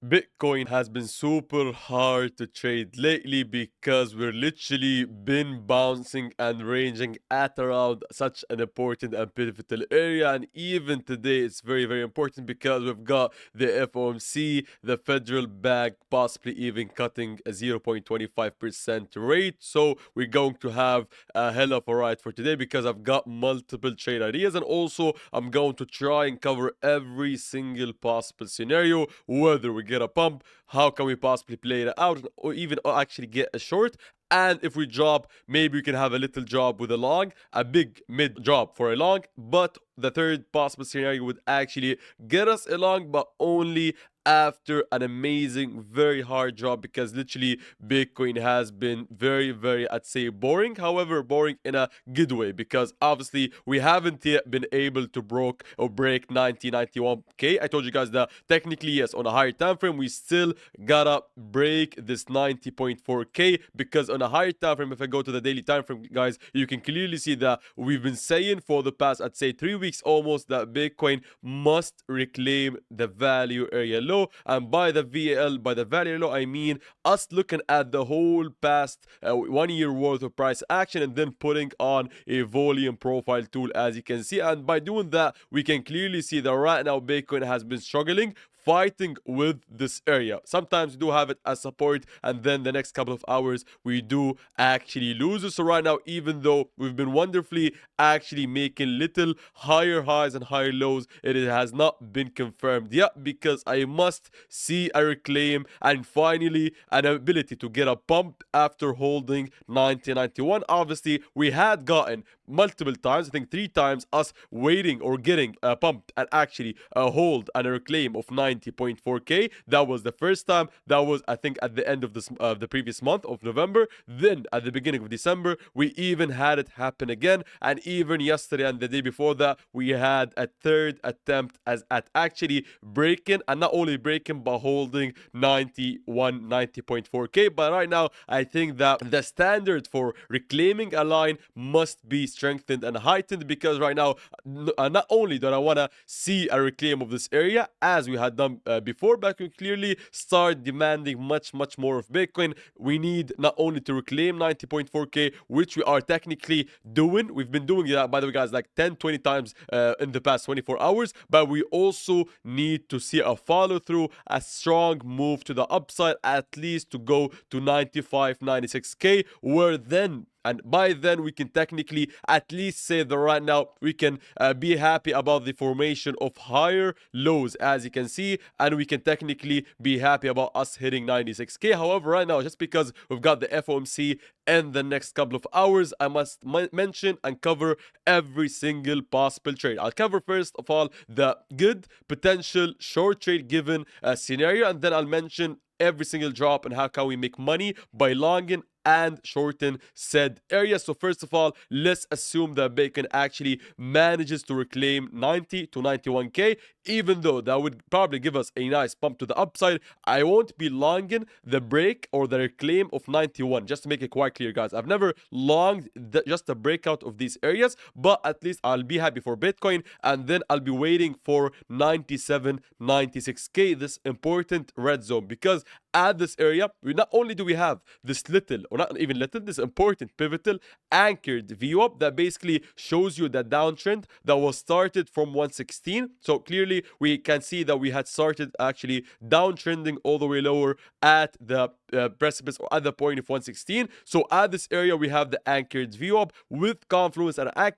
Bitcoin has been super hard to trade lately because we're literally been bouncing and ranging at around such an important and pivotal area. And even today, it's very, very important because we've got the FOMC, the federal bank, possibly even cutting a 0.25% rate. So we're going to have a hell of a ride for today because I've got multiple trade ideas, and also I'm going to try and cover every single possible scenario, whether we get a pump, how can we possibly play it out, or even actually get a short. And if we drop, maybe we can have a little job with a long, a big mid job for a long. But the third possible scenario would actually get us a long, but only after an amazing, very hard job, because literally Bitcoin has been very, very, I'd say, boring. However, boring in a good way, because obviously we haven't yet been able to break 91K. I told you guys that technically, yes, on a higher time frame, we still gotta break this 90.4K, because on a higher time frame, if I go to the daily time frame, guys, you can clearly see that we've been saying for the past, I'd say, 3 weeks almost, that Bitcoin must reclaim the value area low. And by the VAL, by the value low, I mean us looking at the whole past 1 year worth of price action and then putting on a volume profile tool, as you can see. And by doing that, we can clearly see that right now Bitcoin has been struggling, fighting with this area. Sometimes we do have it as support, and then the next couple of hours we do actually lose it. So right now, even though we've been wonderfully actually making little higher highs and higher lows, it has not been confirmed yet, because I must see a reclaim and finally an ability to get a pump after holding 90.91. Obviously, we had gotten multiple times, I think 3 times, us waiting or getting pumped and actually a hold and a reclaim of 90.4K. That was the first time. That was, I think, at the end of the previous month of November. Then at the beginning of December, we even had it happen again. And even yesterday and the day before that, we had a third attempt as at actually breaking, and not only breaking but holding 90.4K. But right now, I think that the standard for reclaiming a line must be strengthened and heightened, because right now, not only do I want to see a reclaim of this area as we had done before, but we clearly start demanding much, much more of Bitcoin. We need not only to reclaim 90.4K, which we are technically doing. We've been doing that, by the way, guys, like 10, 20 times in the past 24 hours. But we also need to see a follow through, a strong move to the upside, at least to go to 95, 96K, where then, and by then, we can technically at least say that right now we can be happy about the formation of higher lows, as you can see, and we can technically be happy about us hitting 96K. However, right now, just because we've got the FOMC in the next couple of hours, I must mention and cover every single possible trade. I'll cover first of all the good potential short trade given scenario, and then I'll mention every single drop and how can we make money by longing and shorten said area. So first of all, let's assume that Bitcoin actually manages to reclaim 90 to 91K. Even though that would probably give us a nice pump to the upside, I won't be longing the break or the reclaim of 91. Just to make it quite clear, guys, I've never longed just the breakout of these areas, but at least I'll be happy for Bitcoin, and then I'll be waiting for 97, 96K, this important red zone, because at this area, we not only do we have this little, or not even little, this important pivotal anchored view up that basically shows you the downtrend that was started from 116. So clearly we can see that we had started actually downtrending all the way lower at the precipice or at the point of 116. So at this area we have the anchored view up with confluence, and a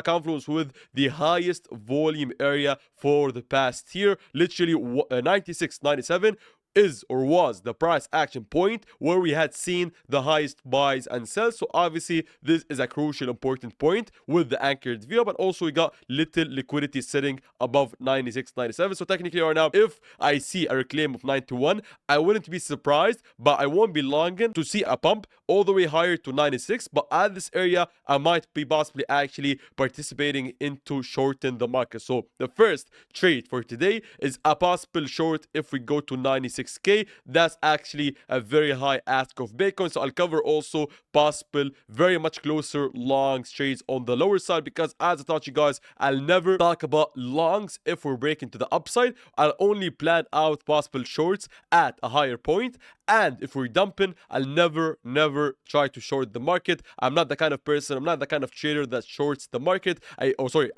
confluence with the highest volume area for the past year. Literally 96, 97 is or was the price action point where we had seen the highest buys and sells. So obviously this is a crucial important point with the anchored view, but also we got little liquidity sitting above 96, 97. So technically right now, if I see a reclaim of 91, I wouldn't be surprised, but I won't be longing to see a pump all the way higher to 96. But at this area, I might be possibly actually participating into shorten the market. So the first trade for today is a possible short if we go to 96 106k. That's actually a very high ask of Bitcoin. So I'll cover also possible very much closer longs trades on the lower side, because as I taught you guys, I'll never talk about longs if we're breaking to the upside. I'll only plan out possible shorts at a higher point. And if we're dumping, I'll never try to short the market. I'm not the kind of person, I'm not the kind of trader that shorts the market. I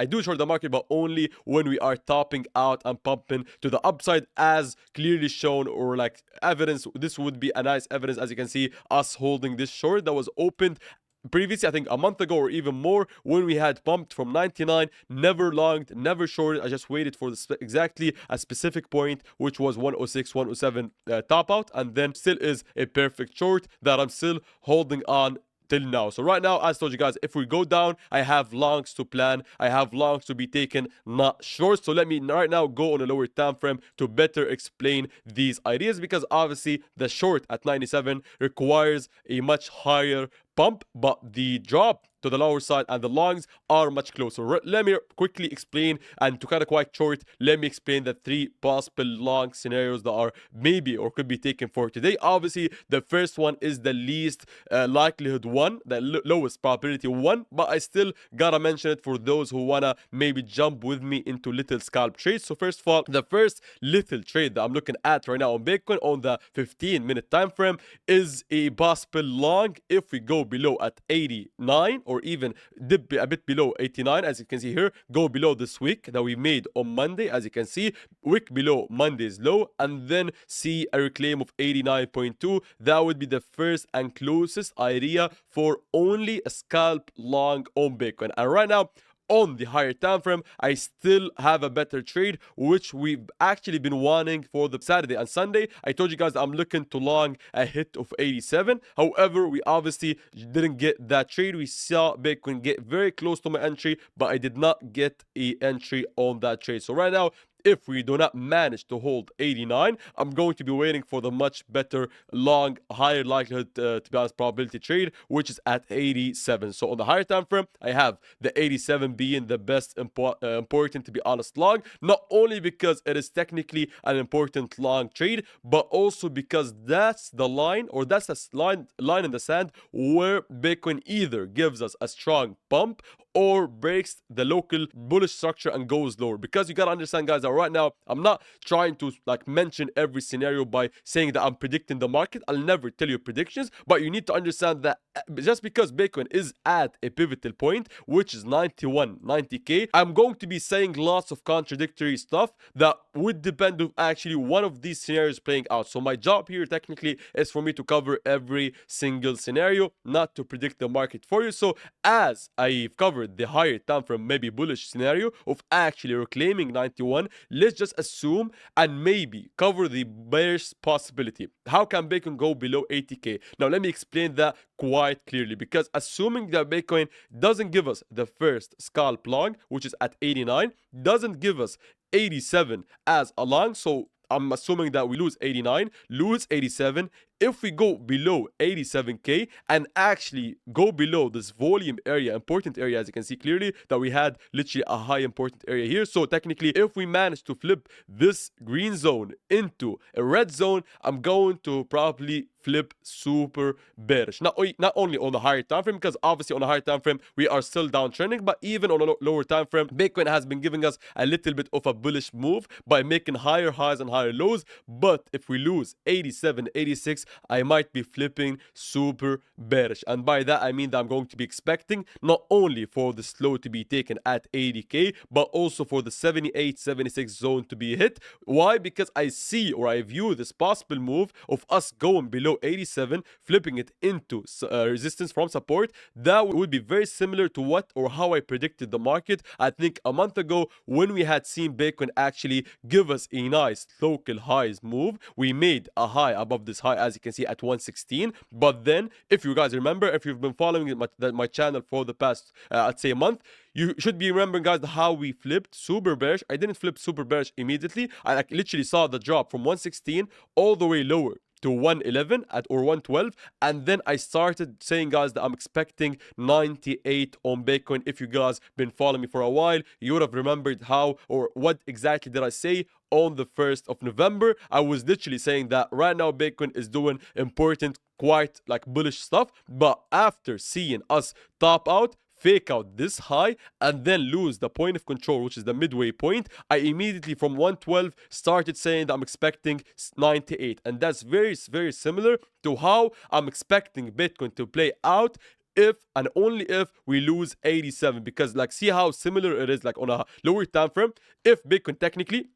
do short the market, but only when we are topping out and pumping to the upside, as clearly shown, or like evidence. This would be a nice evidence, as you can see us holding this short that was opened previously, I think a month ago or even more, when we had pumped from 99, never longed, never shorted. I just waited for exactly a specific point, which was 106, 107 top out, and then still is a perfect short that I'm still holding on till now. So right now, as I told you guys, if we go down, I have longs to plan, I have longs to be taken, not shorts. So let me right now go on a lower time frame to better explain these ideas, because obviously the short at 97 requires a much higher pump, but the drop to the lower side and the longs are much closer. Let me quickly explain, and to kind of quite short, let me explain the three possible long scenarios that are maybe or could be taken for today. Obviously, the first one is the least likelihood one, the lowest probability one, but I still gotta mention it for those who wanna maybe jump with me into little scalp trades. So first of all, the first little trade that I'm looking at right now on Bitcoin on the 15-minute time frame is a possible long if we go below at 89, or even dip a bit below 89, as you can see here, go below this wick that we made on Monday, as you can see, wick below Monday's low, and then see a reclaim of 89.2. That would be the first and closest idea for only a scalp long on Bitcoin. And right now, on the higher time frame, I still have a better trade, which we've actually been wanting for the Saturday and Sunday. I told you guys I'm looking to long a hit of 87. However, we obviously didn't get that trade. We saw Bitcoin get very close to my entry, but I did not get an entry on that trade. So right now, if we do not manage to hold 89, I'm going to be waiting for the much better long, higher likelihood, to be honest, probability trade, which is at 87. So on the higher time frame, I have the 87 being the best important, to be honest, long, not only because it is technically an important long trade, but also because that's the line, or that's the line in the sand where Bitcoin either gives us a strong pump or breaks the local bullish structure and goes lower. Because you gotta understand, guys, that right now I'm not trying to like mention every scenario by saying that I'm predicting the market. I'll never tell you predictions, but you need to understand that just because Bitcoin is at a pivotal point, which is 90k, I'm going to be saying lots of contradictory stuff that would depend on actually one of these scenarios playing out. So my job here technically is for me to cover every single scenario, not to predict the market for you. So as I've covered the higher time frame, maybe bullish scenario of actually reclaiming 91, let's just assume and maybe cover the bearish possibility. How can Bitcoin go below 80k? Now let me explain that quite clearly, because assuming that Bitcoin doesn't give us the first scalp long, which is at 89, doesn't give us 87 as a long, so I'm assuming that we lose 89, lose 87. If we go below 87k and actually go below this volume area, important area, as you can see clearly that we had literally a high important area here. So technically, if we manage to flip this green zone into a red zone, I'm going to probably flip super bearish. Not only on the higher time frame, because obviously on the higher time frame we are still downtrending, but even on a lower time frame, Bitcoin has been giving us a little bit of a bullish move by making higher highs and higher lows. But if we lose 87, 86, I might be flipping super bearish. And by that, I mean that I'm going to be expecting not only for the slow to be taken at 80k, but also for the 78, 76 zone to be hit. Why? Because I see, or I view this possible move of us going below 87, flipping it into resistance from support. That would be very similar to what or how I predicted the market, I think a month ago, when we had seen Bitcoin actually give us a nice local highs move. We made a high above this high, as you can see, at 116. But then, if you guys remember, if you've been following my channel for the past, I'd say a month, you should be remembering, guys, how we flipped super bearish. I didn't flip super bearish immediately. I literally saw the drop from 116 all the way lower to 111 or 112, and then I started saying, guys, that I'm expecting 98 on Bitcoin. If you guys been following me for a while, you would have remembered how or what exactly did I say on the 1st of November. I was literally saying that right now Bitcoin is doing important, quite like bullish stuff, but after seeing us top out, fake out this high, and then lose the point of control, which is the midway point, I immediately from 112 started saying that I'm expecting 98. And that's very similar to how I'm expecting Bitcoin to play out if and only if we lose 87. Because like, see how similar it is, like on a lower time frame. If Bitcoin technically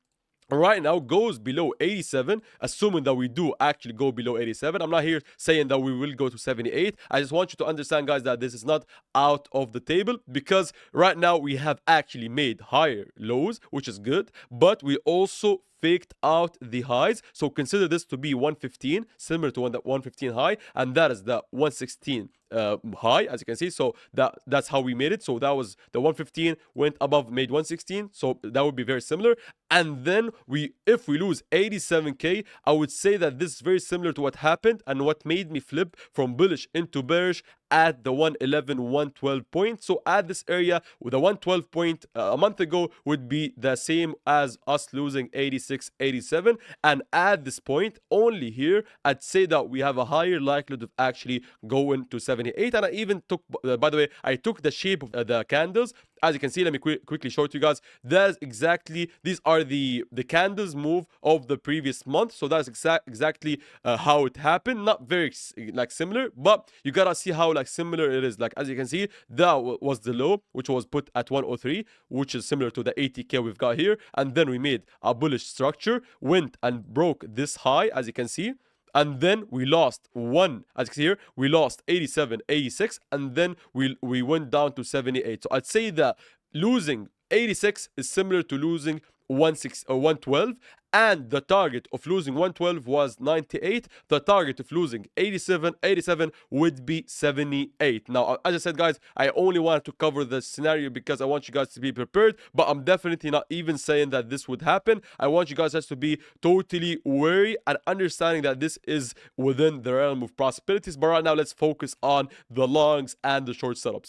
right now goes below 87, assuming that we do actually go below 87, I'm not here saying that we will go to 78. I just want you to understand, guys, that this is not out of the table, because right now we have actually made higher lows, which is good, but we also faked out the highs. So consider this to be 115, similar to that 115 high, and that is the 116 high, as you can see. So that's how we made it. So that was the 115 went above, made 116, so that would be very similar. And then if we lose 87k, I would say that this is very similar to what happened and what made me flip from bullish into bearish at the 111 112 point. So at this area with the 112 point a month ago would be the same as us losing 86 87, and at this point only here I'd say that we have a higher likelihood of actually going to 78. And I even took, by the way, I took the shape of the candles. As you can see, let me quickly show it to you guys. That's exactly, these are the candles move of the previous month. So that's exactly how it happened. Not very like similar, but you gotta see how like similar it is. Like, as you can see, that was the low, which was put at 103, which is similar to the 80k we've got here. And then we made a bullish structure, went and broke this high, as you can see. And then we lost as you see here, we lost 87 86, and then we went down to 78. So I'd say that losing 86 is similar to losing 112, and the target of losing 112 was 98. The target of losing 87 would be 78. Now, as I said, guys, I only wanted to cover the scenario because I want you guys to be prepared, but I'm definitely not even saying that this would happen. I want you guys to be totally wary and understanding that this is within the realm of possibilities. But right now, let's focus on the longs and the short setups.